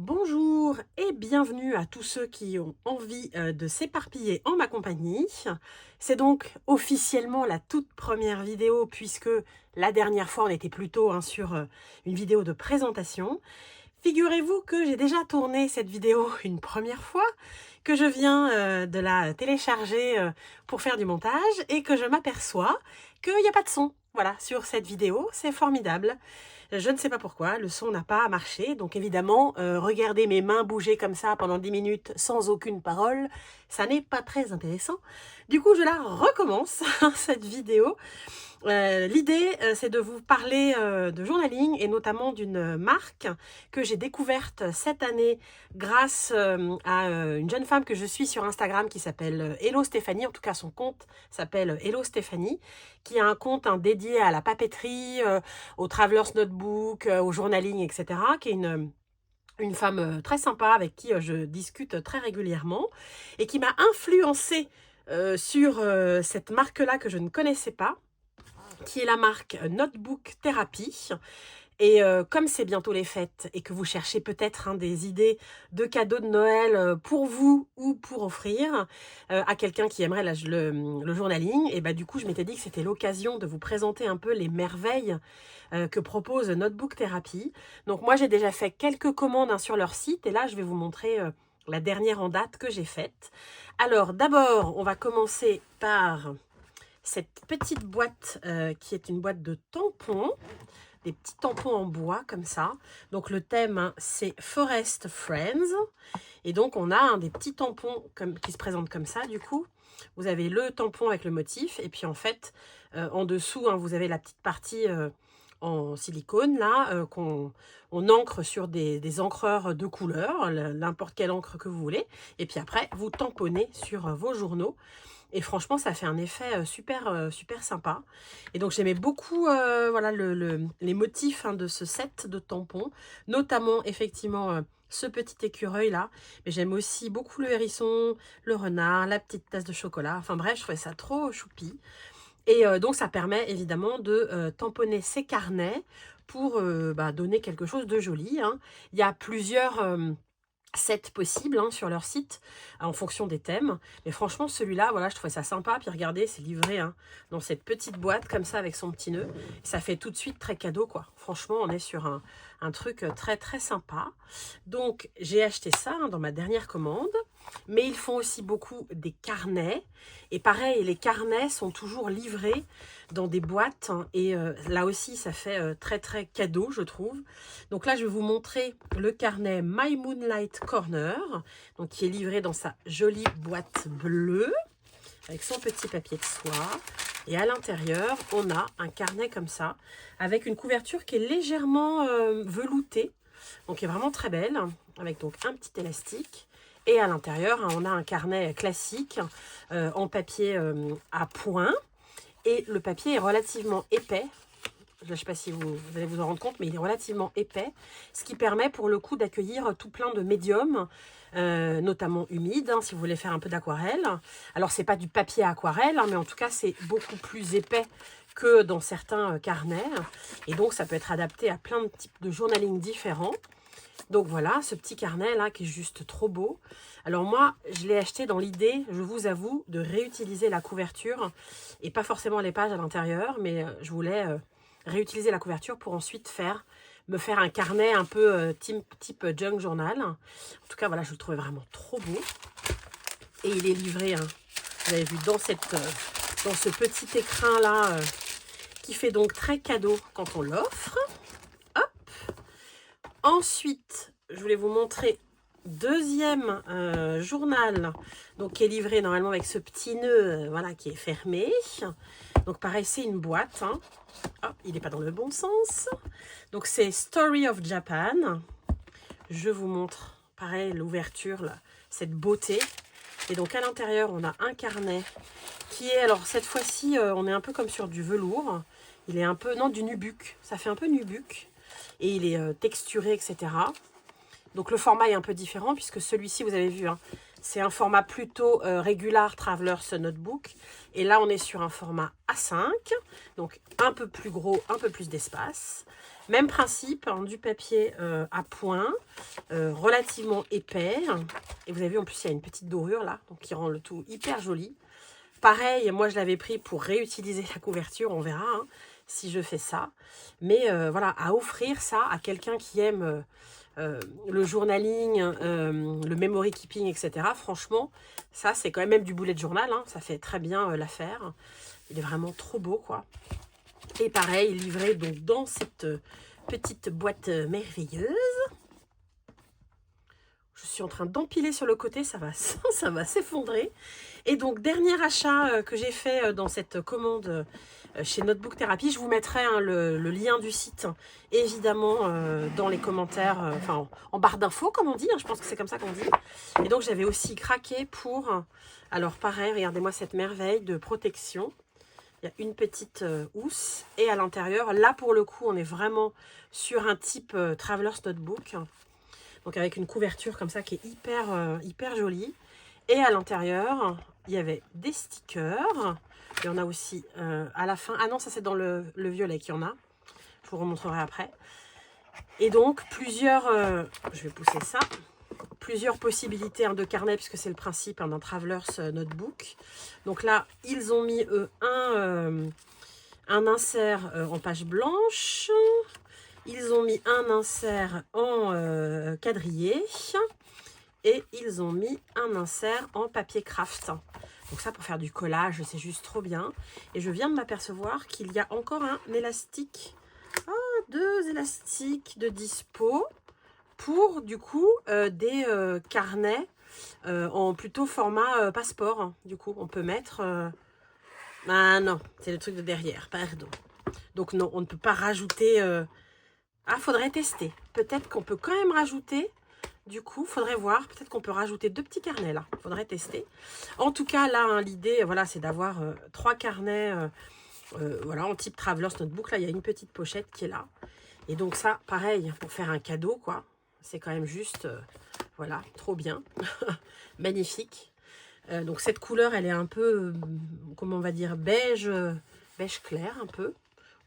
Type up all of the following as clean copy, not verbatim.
Bonjour et bienvenue à tous ceux qui ont envie de s'éparpiller en ma compagnie. C'est donc officiellement la toute première vidéo puisque la dernière fois on était plutôt sur une vidéo de présentation. Figurez-vous que j'ai déjà tourné cette vidéo une première fois, que je viens de la télécharger pour faire du montage et que je m'aperçois qu'il n'y a pas de son. Voilà, sur cette vidéo, c'est formidable. Je ne sais pas pourquoi, le son n'a pas marché, donc évidemment, regarder mes mains bouger comme ça pendant 10 minutes sans aucune parole, ça n'est pas très intéressant. Du coup, je la recommence, cette vidéo. L'idée, c'est de vous parler de journaling et notamment d'une marque que j'ai découverte cette année grâce à une jeune femme que je suis sur Instagram qui s'appelle Hello Stéphanie. En tout cas, son compte s'appelle Hello Stéphanie, qui a un compte dédié à la papeterie, au Traveler's Notebook, au journaling, etc., qui est une femme très sympa avec qui je discute très régulièrement et qui m'a influencée sur cette marque-là que je ne connaissais pas, qui est la marque Notebook Therapy. Et comme c'est bientôt les fêtes et que vous cherchez peut-être des idées de cadeaux de Noël pour vous ou pour offrir à quelqu'un qui aimerait le journaling, et bah du coup je m'étais dit que c'était l'occasion de vous présenter un peu les merveilles que propose Notebook Therapy. Donc moi j'ai déjà fait quelques commandes sur leur site et là je vais vous montrer la dernière en date que j'ai faite. Alors d'abord on va commencer par cette petite boîte qui est une boîte de tampons, des petits tampons en bois comme ça. Donc le thème c'est Forest Friends et donc on a des petits tampons qui se présentent comme ça. Du coup vous avez le tampon avec le motif et puis en fait en dessous vous avez la petite partie en silicone là qu'on encre sur des encreurs de couleur, n'importe quelle encre que vous voulez, et puis après vous tamponnez sur vos journaux. Et franchement, ça fait un effet super sympa. Et donc, j'aimais beaucoup voilà, les motifs de ce set de tampons, notamment effectivement ce petit écureuil là. Mais j'aime aussi beaucoup le hérisson, le renard, la petite tasse de chocolat. Enfin bref, je trouvais ça trop choupi. Et donc, ça permet évidemment de tamponner ces carnets pour donner quelque chose de joli. Il y a plusieurs sets possibles sur leur site en fonction des thèmes, mais franchement celui-là voilà, je trouvais ça sympa. Puis regardez, c'est livré dans cette petite boîte comme ça avec son petit nœud, ça fait tout de suite très cadeau quoi. Franchement on est sur un truc très sympa. Donc j'ai acheté ça dans ma dernière commande, mais ils font aussi beaucoup des carnets et pareil, les carnets sont toujours livrés dans des boîtes et là aussi ça fait très cadeau je trouve. Donc là je vais vous montrer le carnet My Moonlight Corner, donc qui est livré dans sa jolie boîte bleue avec son petit papier de soie, et à l'intérieur on a un carnet comme ça avec une couverture qui est légèrement veloutée, donc qui est vraiment très belle, avec donc un petit élastique. Et à l'intérieur on a un carnet classique en papier à point, et le papier est relativement épais. Je ne sais pas si vous allez vous en rendre compte, mais il est relativement épais, ce qui permet pour le coup d'accueillir tout plein de médiums, notamment humides, si vous voulez faire un peu d'aquarelle. Alors, c'est pas du papier à aquarelle, mais en tout cas, c'est beaucoup plus épais que dans certains carnets. Et donc, ça peut être adapté à plein de types de journaling différents. Donc voilà, ce petit carnet là qui est juste trop beau. Alors moi, je l'ai acheté dans l'idée, je vous avoue, de réutiliser la couverture et pas forcément les pages à l'intérieur, mais je voulais réutiliser la couverture pour ensuite me faire un carnet un peu type junk journal. En tout cas, voilà, je le trouvais vraiment trop beau. Et il est livré, vous avez vu, dans ce petit écrin là, qui fait donc très cadeau quand on l'offre. Hop. Ensuite, je voulais vous montrer deuxième journal, donc qui est livré normalement avec ce petit nœud voilà, qui est fermé. Donc pareil, c'est une boîte. Oh, il n'est pas dans le bon sens. Donc c'est Story of Japan. Je vous montre, pareil, l'ouverture, cette beauté. Et donc à l'intérieur, on a un carnet qui est, alors cette fois-ci, on est un peu comme sur du velours. Il est un peu, non, du nubuck. Ça fait un peu nubuck. Et il est texturé, etc. Donc le format est un peu différent puisque celui-ci, vous avez vu, c'est un format plutôt Regular Traveler's Notebook. Et là, on est sur un format A5, donc un peu plus gros, un peu plus d'espace. Même principe, hein, du papier à point, relativement épais. Et vous avez vu, en plus, il y a une petite dorure là, donc qui rend le tout hyper joli. Pareil, moi, je l'avais pris pour réutiliser la couverture, on verra hein, si je fais ça. Mais voilà, à offrir ça à quelqu'un qui aime le journaling, le memory keeping, etc. Franchement, ça, c'est quand même du bullet journal. Hein, ça fait très bien l'affaire. Il est vraiment trop beau, quoi. Et pareil, livré donc dans cette petite boîte merveilleuse. Je suis en train d'empiler sur le côté, ça va s'effondrer. Et donc, dernier achat que j'ai fait dans cette commande chez Notebook Therapy. Je vous mettrai hein, le lien du site, évidemment, dans les commentaires, enfin, en barre d'infos, comme on dit. Hein, je pense que c'est comme ça qu'on dit. Et donc, j'avais aussi craqué pour... Alors, pareil, regardez-moi cette merveille de protection. Il y a une petite housse. Et à l'intérieur, là, pour le coup, on est vraiment sur un type Traveler's Notebook. Donc, avec une couverture comme ça qui est hyper jolie. Et à l'intérieur, il y avait des stickers. Il y en a aussi à la fin. Ah non, ça c'est dans le violet qu'il y en a. Je vous remontrerai après. Et donc, plusieurs... je vais pousser ça. Plusieurs possibilités hein, de carnet, puisque c'est le principe hein, d'un Traveler's Notebook. Donc là, ils ont mis un insert en page blanche. Ils ont mis un insert en quadrillé. Et ils ont mis un insert en papier craft. Donc ça, pour faire du collage, c'est juste trop bien. Et je viens de m'apercevoir qu'il y a encore un élastique. Ah, 2 élastiques de dispo pour, du coup, des carnets en plutôt format passeport. Du coup, on peut mettre... Ah non, c'est le truc de derrière, pardon. Donc non, on ne peut pas rajouter... Ah, faudrait tester. Peut-être qu'on peut quand même rajouter... Du coup, il faudrait voir, peut-être qu'on peut rajouter 2 petits carnets là, il faudrait tester. En tout cas, là, hein, l'idée, voilà, c'est d'avoir 3 carnets, voilà, en type Traveler's Notebook. Là, il y a une petite pochette qui est là. Et donc ça, pareil, pour faire un cadeau, quoi. C'est quand même juste, voilà, trop bien. Magnifique. Donc cette couleur, elle est un peu, comment on va dire, beige clair un peu,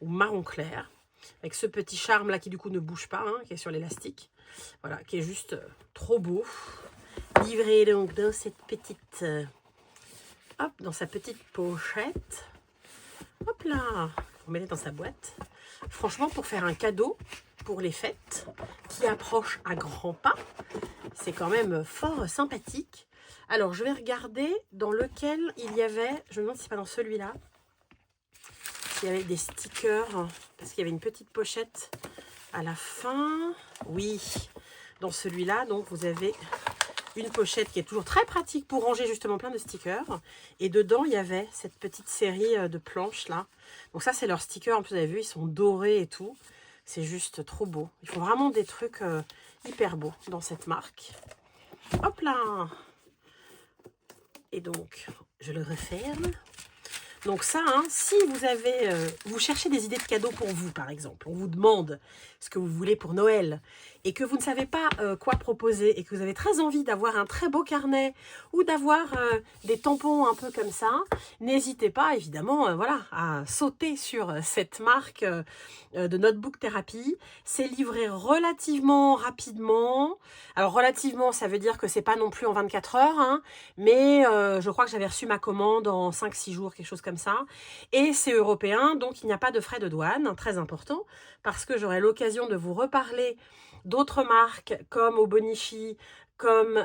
ou marron clair. Avec ce petit charme là qui du coup ne bouge pas, hein, qui est sur l'élastique. Voilà, qui est juste trop beau. Livré donc dans cette petite... hop, dans sa petite pochette. Hop là, on met dans sa boîte. Franchement, pour faire un cadeau pour les fêtes qui approchent à grands pas, c'est quand même fort sympathique. Alors, je vais regarder dans lequel il y avait... Je me demande si c'est pas dans celui-là. Il y avait des stickers, parce qu'il y avait une petite pochette à la fin. Oui, dans celui-là, donc vous avez une pochette qui est toujours très pratique pour ranger justement plein de stickers. Et dedans, il y avait cette petite série de planches là. Donc ça, c'est leurs stickers. En plus, vous avez vu, ils sont dorés et tout. C'est juste trop beau. Ils font vraiment des trucs hyper beaux dans cette marque. Hop là! Et donc, je le referme. Donc ça, hein, si vous avez, vous cherchez des idées de cadeaux pour vous, par exemple, on vous demande ce que vous voulez pour Noël et que vous ne savez pas quoi proposer et que vous avez très envie d'avoir un très beau carnet ou d'avoir des tampons un peu comme ça, n'hésitez pas évidemment voilà, à sauter sur cette marque de Notebook Therapy. C'est livré relativement rapidement. Alors relativement, ça veut dire que c'est pas non plus en 24 heures, hein, mais je crois que j'avais reçu ma commande en 5-6 jours, quelque chose comme ça. Et c'est européen, donc il n'y a pas de frais de douane, très important, parce que j'aurai l'occasion de vous reparler d'autres marques comme Obonichi, comme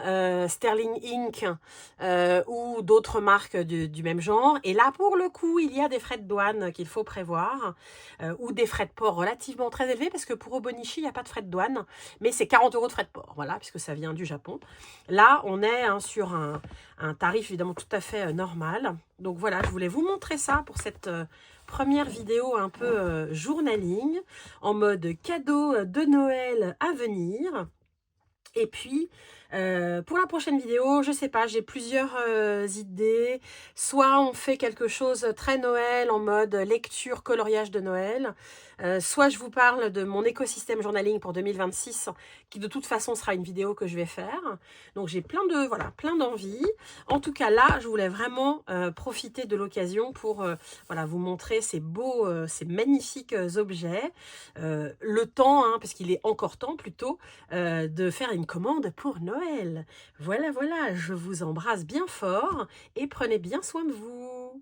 Sterling Inc. Ou d'autres marques du même genre. Et là, pour le coup, il y a des frais de douane qu'il faut prévoir ou des frais de port relativement très élevés parce que pour Obonichi, il n'y a pas de frais de douane, mais c'est 40 € de frais de port, voilà, puisque ça vient du Japon. Là, on est hein, sur un tarif évidemment tout à fait normal. Donc voilà, je voulais vous montrer ça pour cette première vidéo un peu journaling en mode cadeau de Noël à venir. Et puis, pour la prochaine vidéo, je sais pas, j'ai plusieurs idées. Soit on fait quelque chose très Noël en mode lecture, coloriage de Noël. Soit je vous parle de mon écosystème journaling pour 2026, qui de toute façon sera une vidéo que je vais faire. Donc j'ai voilà, plein d'envies. En tout cas là, je voulais vraiment profiter de l'occasion pour voilà, vous montrer ces beaux, ces magnifiques objets. Le temps, hein, parce qu'il est encore temps plutôt, de faire une commande pour Noël. Voilà, voilà, je vous embrasse bien fort et prenez bien soin de vous.